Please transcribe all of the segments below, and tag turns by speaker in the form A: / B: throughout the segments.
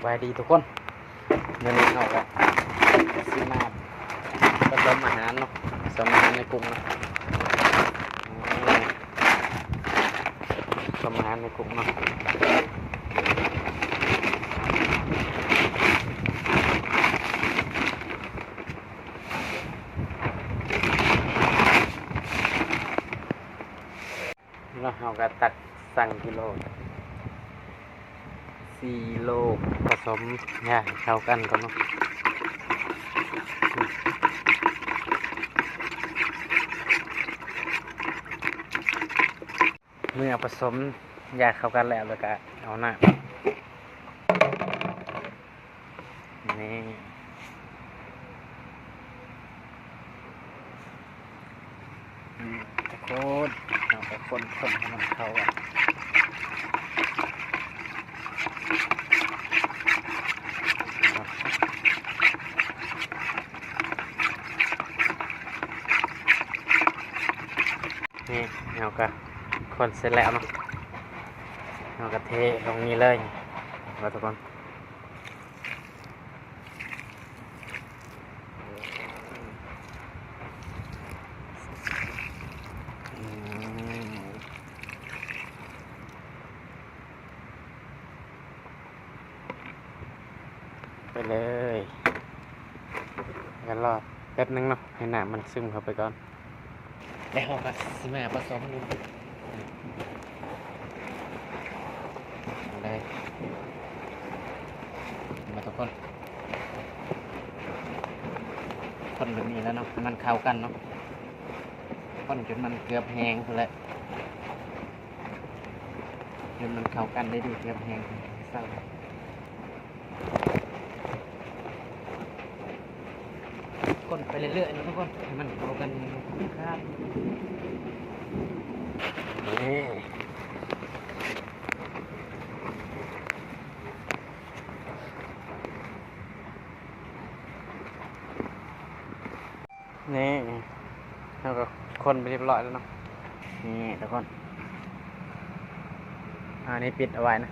A: บายดีทุกคนเดี๋ยวนี้เราก็สิมาผสมอาหารเนาะผสมอาหารในกลุ่มเนาะผสมอาหารในกลุ่มเนาะแล้วเราก็ตักสั่งกิโล4 โลผสมยาเข้ากันก่อนเนาะเมื่อผสมยาเข้ากันแล้วก็เอาหน้านี่ตะโคดเอาไปคนให้มันเข้ากันนี่เอาก็คนเสร็จแล้วเนาะเอากระเทลงนี้เลยมาทุกคนไปเลยกันรอแป๊บนึงเนาะให้น้ำมันซึมเข้าไปก่อนแล้วเราก็สิมาผสมดูเลยมาทุกคนคนแบบนี้แล้วเนาะมันเข้ากันเนาะคนจนมันเกือบแห้งเลยจนมันเข้ากันได้ดีเกือบแห้งเศร้าคนไปเรื่อยๆนะทุกคนให้มันเข้ากันครับนี่แล้วก็คนไปเรียบร้อยแล้วเนาะนี่ทุกคนอันนี้ปิดเอาไว้นะ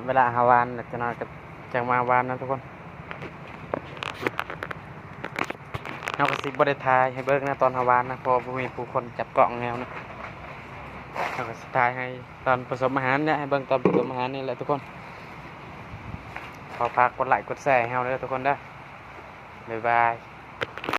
A: เวลาหาวานจะนอนกับจังมาวานนะทุกคนเราก็สิบริทายให้เบิกนะตอนหาวานนะเพอมีผู้คนจับกล่องแนวนะเราก็สิทายให้ตอนผสมอาหารเนี่ยให้เบิกตอนผสมอาหารนี่แหละทุกคนขอฝากกดไลค์กดแชร์ให้เราด้วยทุกคนได้บ๊ายบาย